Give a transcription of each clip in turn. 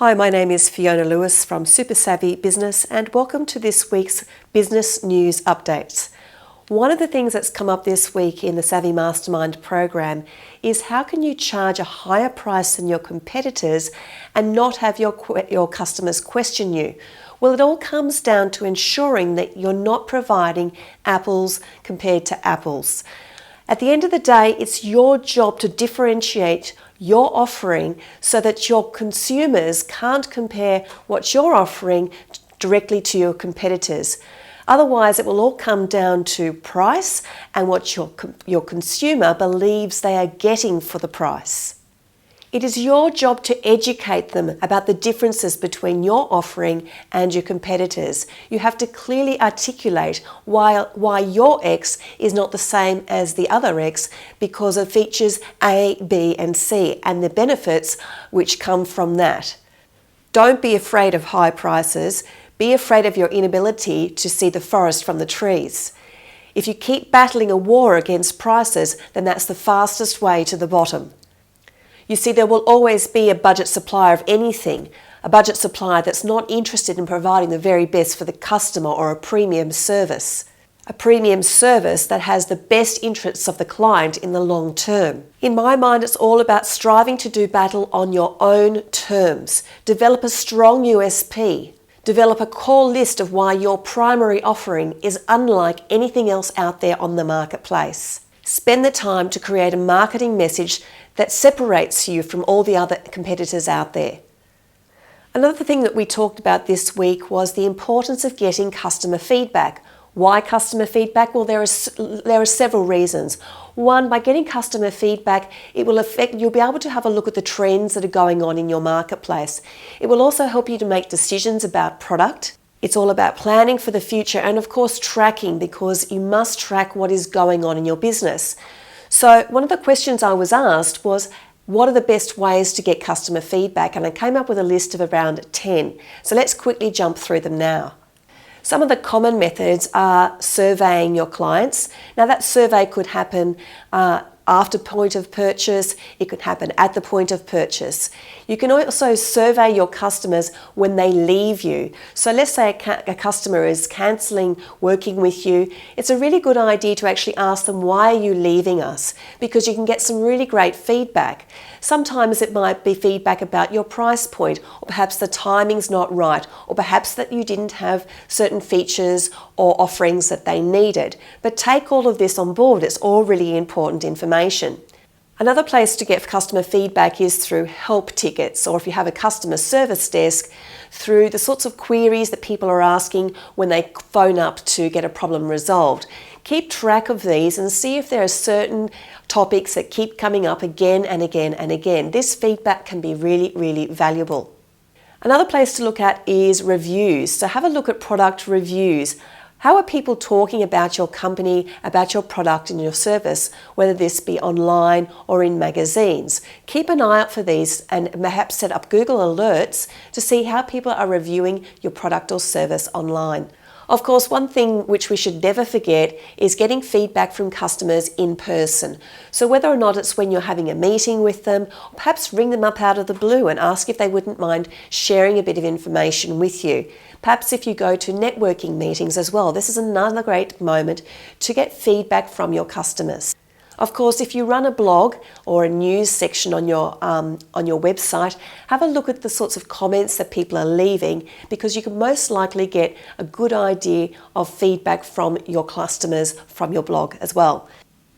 Hi, my name is Fiona Lewis from Super Savvy Business and welcome to this week's Business News Updates. One of the things that's come up this week in the Savvy Mastermind program is how can you charge a higher price than your competitors and not have your customers question you? Well, it all comes down to ensuring that you're not providing apples compared to apples. At the end of the day, it's your job to differentiate your offering so that your consumers can't compare what you're offering directly to your competitors. Otherwise, it will all come down to price and what your consumer believes they are getting for the price. It is your job to educate them about the differences between your offering and your competitors. You have to clearly articulate why your X is not the same as the other X because of features A, B, and C and the benefits which come from that. Don't be afraid of high prices. Be afraid of your inability to see the forest from the trees. If you keep battling a war against prices, then that's the fastest way to the bottom. You see, there will always be a budget supplier of anything, a budget supplier that's not interested in providing the very best for the customer or a premium service that has the best interests of the client in the long term. In my mind, it's all about striving to do battle on your own terms. Develop a strong USP. Develop a core list of why your primary offering is unlike anything else out there on the marketplace. Spend the time to create a marketing message that separates you from all the other competitors out there. Another thing that we talked about this week was the importance of getting customer feedback. Why customer feedback? Well, there are several reasons. One, by getting customer feedback, you'll be able to have a look at the trends that are going on in your marketplace. It will also help you to make decisions about product. It's all about planning for the future and of course tracking, because you must track what is going on in your business. So one of the questions I was asked was, what are the best ways to get customer feedback? And I came up with a list of around 10. So let's quickly jump through them now. Some of the common methods are surveying your clients. Now that survey could happen after point of purchase, it could happen at the point of purchase. You can also survey your customers when they leave you. So let's say a customer is cancelling working with you. It's a really good idea to actually ask them, why are you leaving us? Because you can get some really great feedback. Sometimes it might be feedback about your price point, or perhaps the timing's not right, or perhaps that you didn't have certain features or offerings that they needed. But take all of this on board. It's all really important information. Another place to get customer feedback is through help tickets, or if you have a customer service desk, through the sorts of queries that people are asking when they phone up to get a problem resolved. Keep track of these and see if there are certain topics that keep coming up again and again and again. This feedback can be really, really valuable. Another place to look at is reviews. So have a look at product reviews. How are people talking about your company, about your product and your service, whether this be online or in magazines? Keep an eye out for these and perhaps set up Google Alerts to see how people are reviewing your product or service online. Of course, one thing which we should never forget is getting feedback from customers in person. So whether or not it's when you're having a meeting with them, or perhaps ring them up out of the blue and ask if they wouldn't mind sharing a bit of information with you. Perhaps if you go to networking meetings as well, this is another great moment to get feedback from your customers. Of course, if you run a blog or a news section on your website, have a look at the sorts of comments that people are leaving, because you can most likely get a good idea of feedback from your customers from your blog as well.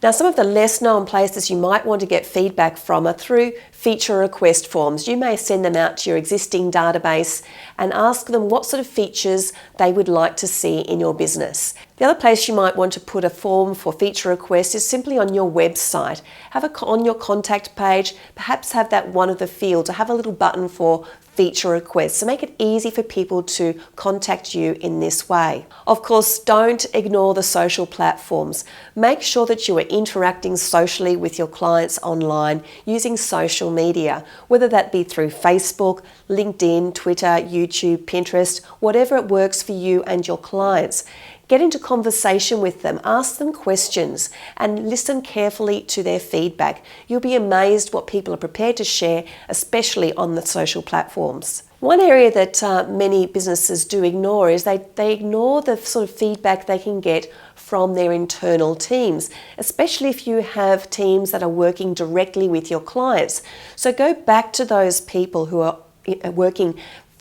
Now, some of the less known places you might want to get feedback from are through feature request forms. You may send them out to your existing database and ask them what sort of features they would like to see in your business. The other place you might want to put a form for feature request is simply on your website. On your contact page, perhaps have that one of the fields, or have a little button for feature requests. So make it easy for people to contact you in this way. Of course, don't ignore the social platforms. Make sure that you are interacting socially with your clients online using social media, whether that be through Facebook, LinkedIn, Twitter, YouTube, Pinterest, whatever it works for you and your clients. Get into conversation with them, ask them questions and listen carefully to their feedback. You'll be amazed what people are prepared to share, especially on the social platforms. One area that many businesses do ignore is they ignore the sort of feedback they can get from their internal teams, especially if you have teams that are working directly with your clients. So go back to those people who are working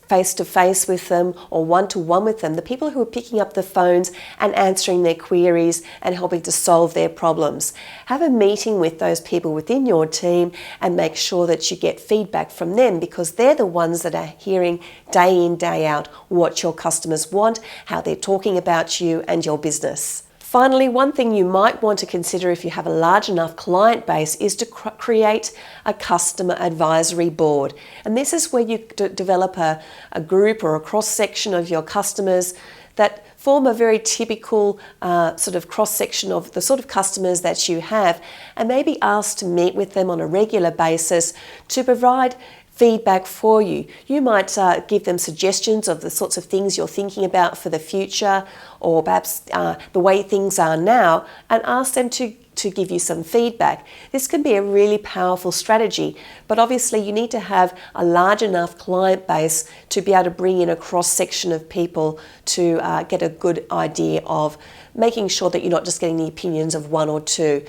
face-to-face with them or one-to-one with them, the people who are picking up the phones and answering their queries and helping to solve their problems. Have a meeting with those people within your team and make sure that you get feedback from them, because they're the ones that are hearing day in, day out what your customers want, how they're talking about you and your business. Finally, one thing you might want to consider if you have a large enough client base is to create a customer advisory board. And this is where you develop a group or a cross-section of your customers that form a very typical sort of cross-section of the sort of customers that you have, and maybe ask to meet with them on a regular basis to provide feedback for you. You might give them suggestions of the sorts of things you're thinking about for the future, or perhaps the way things are now, and ask them to give you some feedback. This can be a really powerful strategy, but obviously you need to have a large enough client base to be able to bring in a cross-section of people to get a good idea of making sure that you're not just getting the opinions of one or two.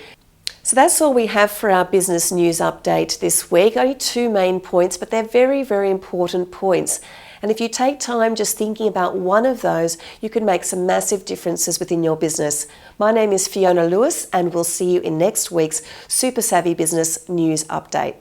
So that's all we have for our business news update this week. Only 2 main points, but they're very, very important points. And if you take time just thinking about one of those, you can make some massive differences within your business. My name is Fiona Lewis, and we'll see you in next week's Super Savvy Business News Update.